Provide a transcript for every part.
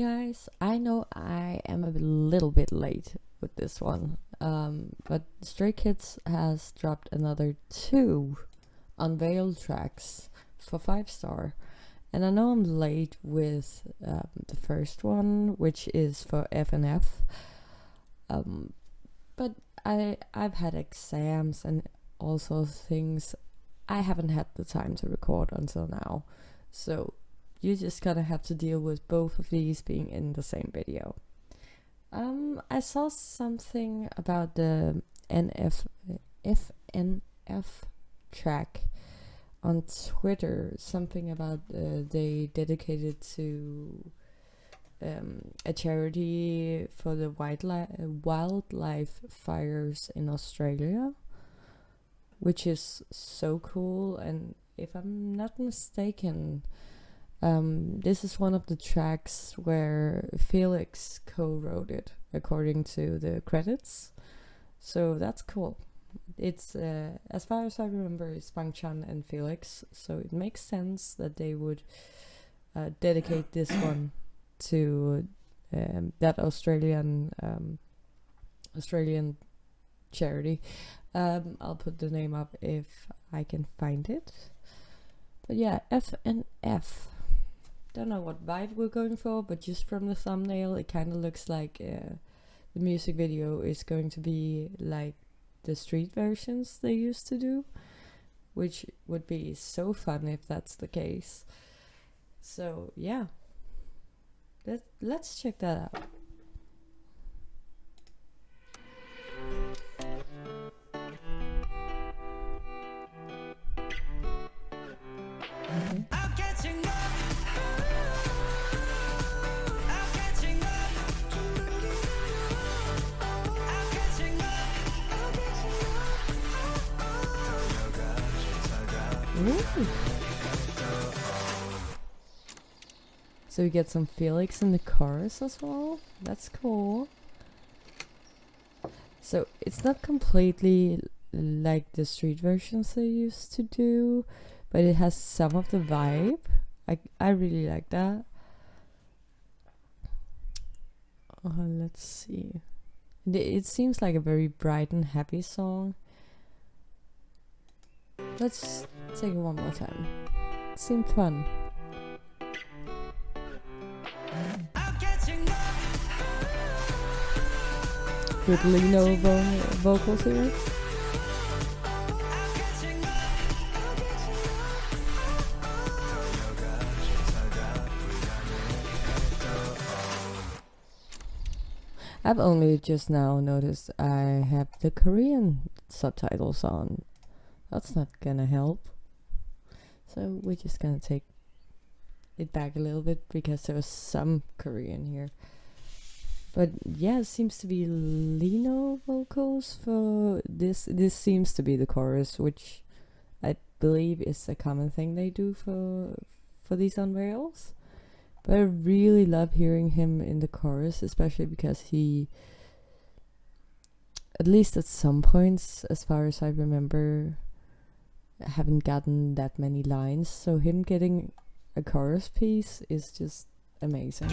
guys, I know I am a little bit late with this one, but Stray Kids has dropped another 2 Unveil tracks for 5-star. And I know I'm late with the first one, which is for FNF. But I've had exams and also things. I haven't had the time to record until now. So you just kind of have to deal with both of these being in the same video. I saw something about the FNF track on Twitter, something about they dedicated to a charity for the wildlife fires in Australia, which is so cool. And if I'm not mistaken, this is one of the tracks where Felix co-wrote it, according to the credits. So that's cool. It's, as far as I remember, it's Bangchan and Felix, so it makes sense that they would dedicate this one to that Australian charity. I'll put the name up if I can find it. But yeah, FNF. Don't know what vibe we're going for, but just from the thumbnail, it kind of looks like the music video is going to be like the street versions they used to do, which would be so fun if that's the case. So yeah, let's check that out. Ooh. So we get some Felix in the chorus as well. That's cool. So it's not completely like the street versions they used to do, but it has some of the vibe. I really like that. Let's see. It seems like a very bright and happy song. Let's take it one more time. It seemed fun. With Lino vocals here. I've only just now noticed I have the Korean subtitles on. That's not gonna help. So we're just gonna take it back a little bit because there was some Korean here. But yeah, it seems to be Lino vocals for this. This seems to be the chorus, which I believe is a common thing they do for these unveils. But I really love hearing him in the chorus, especially because he, at least at some points, as far as I remember, haven't gotten that many lines. So him getting a chorus piece is just amazing.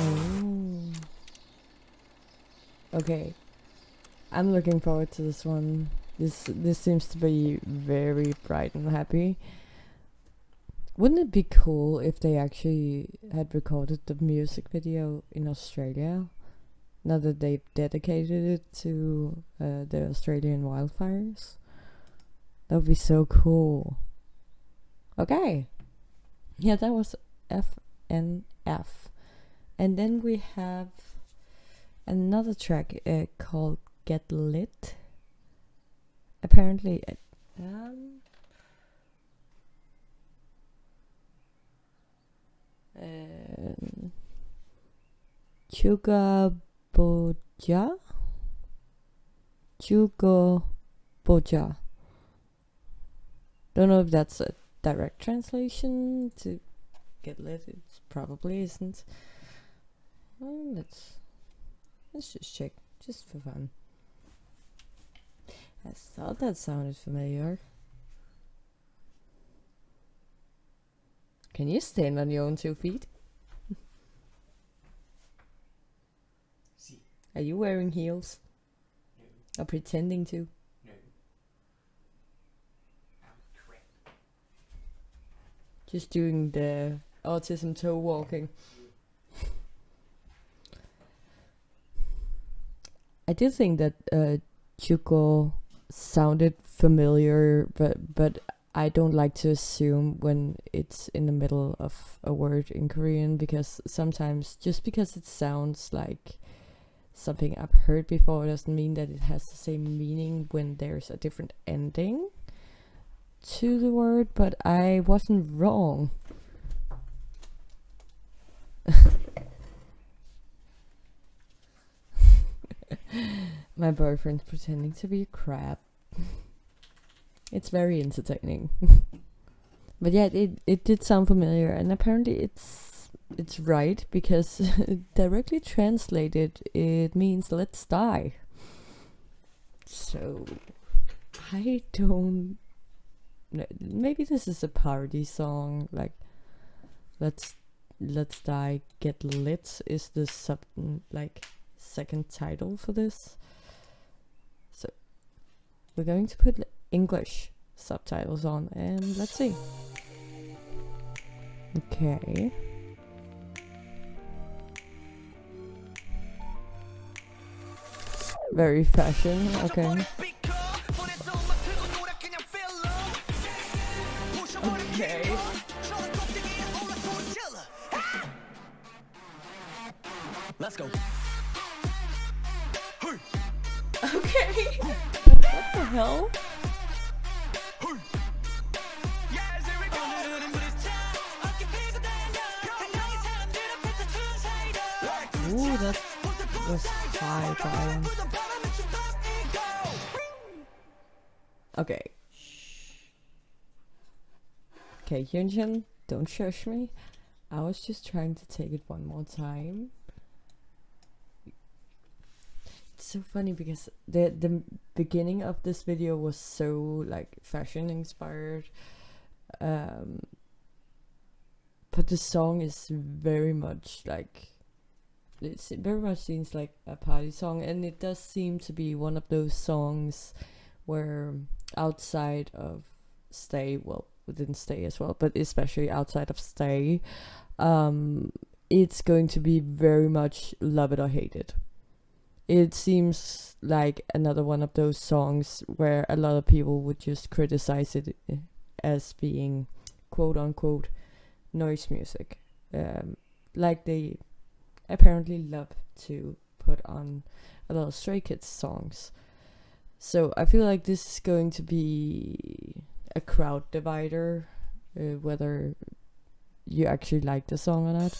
Oh. Okay, I'm looking forward to this one. This seems to be very bright and happy. Wouldn't it be cool if they actually had recorded the music video in Australia, now that they've dedicated it to the Australian wildfires? That would be so cool. Okay, yeah, that was FNF. And then we have another track called Get Lit. Apparently, 죽어보자. Don't know if that's a direct translation to get lit. It probably isn't. Let's just check, just for fun. I thought that sounded familiar. Can you stand on your own 2 feet? Are you wearing heels? No. Or pretending to? No. I'm crap. Just doing the autism toe walking. I did think that Jugo sounded familiar, but I don't like to assume when it's in the middle of a word in Korean, because sometimes just because it sounds like something I've heard before doesn't mean that it has the same meaning when there's a different ending to the word, but I wasn't wrong. My boyfriend's pretending to be a crab. It's very entertaining. But yeah, it did sound familiar, and apparently it's right, because directly translated it means let's die. So I don't know, maybe this is a parody song, like let's die get lit is the second title for this. So we're going to put English subtitles on, and let's see. Okay. Very fashion, okay. Okay. Let's go. Okay. What the hell? Ooh, that was high volume. Okay. Okay, Hyunjin, don't shush me. I was just trying to take it one more time. It's so funny because the beginning of this video was so like fashion inspired, but the song is very much like, it very much seems like a party song, and it does seem to be one of those songs where outside of Stay, well, within Stay as well, but especially outside of Stay, it's going to be very much love it or hate it. It seems like another one of those songs where a lot of people would just criticize it as being quote unquote noise music, like they apparently love to put on a lot of Stray Kids songs. So I feel like this is going to be a crowd divider, whether you actually like the song or not.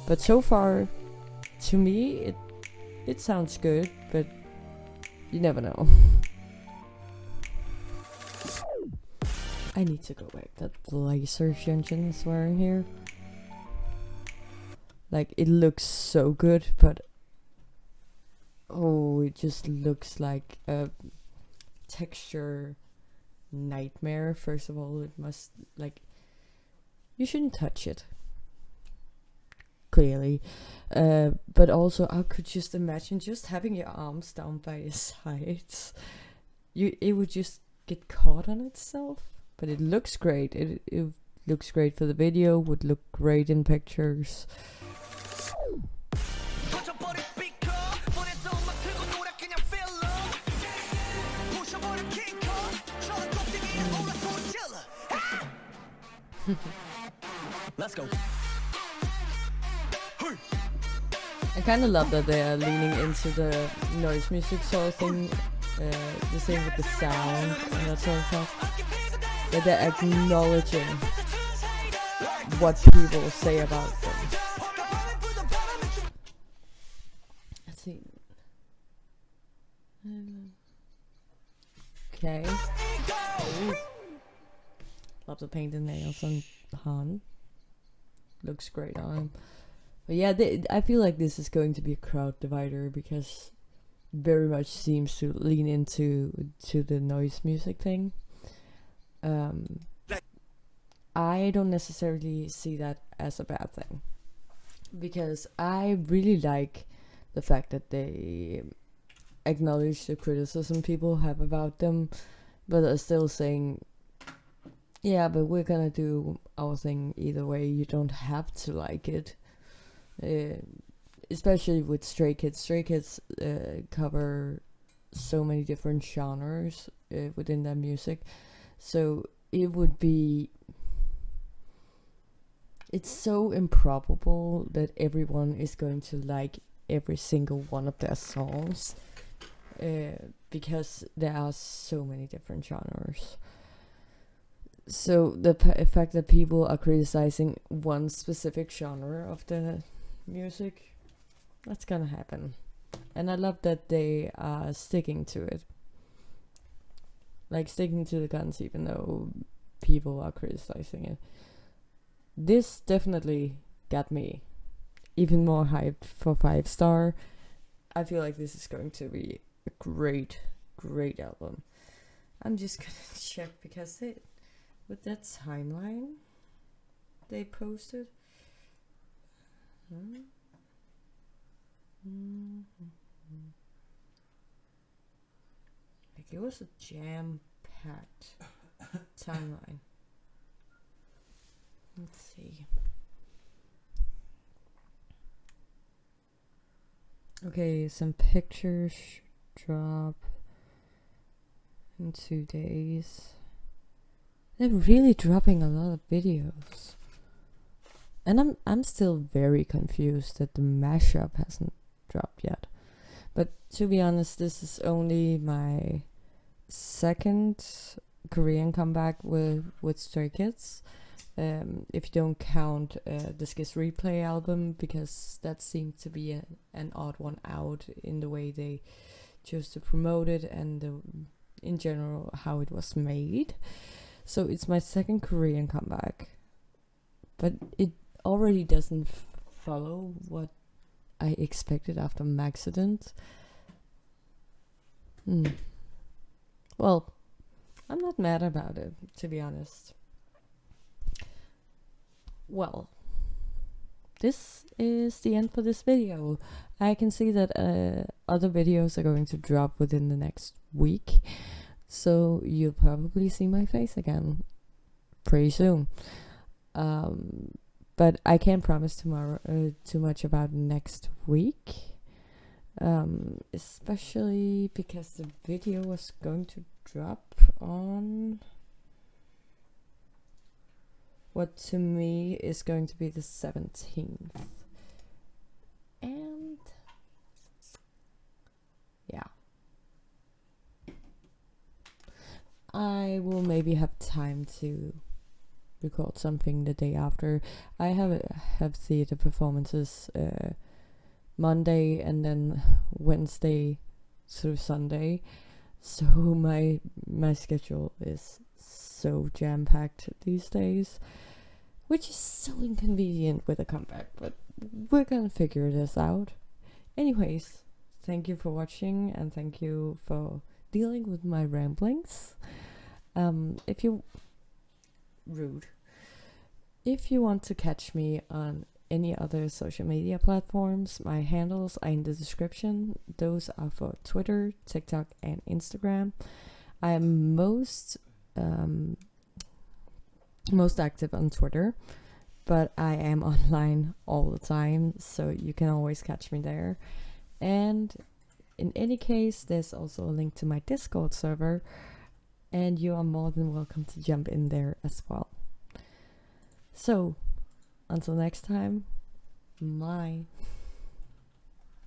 But so far, to me, it sounds good, but you never know. I need to go back. That laser Hyunjin is wearing here. Like, it looks so good, but oh, it just looks like a texture nightmare. First of all, it must, like, you shouldn't touch it, clearly, but also I could just imagine just having your arms down by your sides. It would just get caught on itself. But it looks great. It looks great for the video, would look great in pictures. Let's go. I kind of love that they are leaning into the noise music sort of thing, the same with the sound and that sort of stuff. That they're acknowledging what people say about them. Let's see. Okay. Ooh. Love the painted nails on Han. Looks great on him. But yeah, I feel like this is going to be a crowd divider because very much seems to lean into the noise music thing. I don't necessarily see that as a bad thing because I really like the fact that they acknowledge the criticism people have about them, but are still saying, yeah, but we're gonna do our thing either way. You don't have to like it. Especially with Stray Kids. Stray Kids cover so many different genres within their music. So it would be... It's so improbable that everyone is going to like every single one of their songs. Because there are so many different genres. So the fact that people are criticizing one specific genre of the music, that's gonna happen. And I love that they are sticking to it. Like sticking to the guns even though people are criticizing it. This definitely got me even more hyped for 5-star. I feel like this is going to be a great album. I'm just gonna check because with that timeline they posted. Like it was a jam-packed timeline. Let's see. Okay, some pictures drop in 2 days. They're really dropping a lot of videos. And I'm still very confused that the mashup hasn't dropped yet. But to be honest, this is only my second Korean comeback with Stray Kids. If you don't count the Skis Replay album, because that seemed to be an odd one out in the way they chose to promote it and in general how it was made. So it's my second Korean comeback, but it already doesn't follow what I expected after Maxident. Well, I'm not mad about it, to be honest. Well, this is the end for this video. I can see that other videos are going to drop within the next week, so you'll probably see my face again pretty soon. But I can't promise tomorrow too much about next week, especially because the video was going to drop on what to me is going to be the 17th. And yeah, I will maybe have time to record something the day after. I have theater performances Monday and then Wednesday through Sunday, so my schedule is so jam-packed these days, which is so inconvenient with a comeback, but we're gonna figure this out. Anyways, thank you for watching and thank you for dealing with my ramblings. If you want to catch me on any other social media platforms, my handles are in the description. Those are for Twitter, TikTok, and Instagram. I am most active on Twitter, but I am online all the time, so you can always catch me there. And in any case, there's also a link to my Discord server, and you are more than welcome to jump in there as well. So, until next time, bye.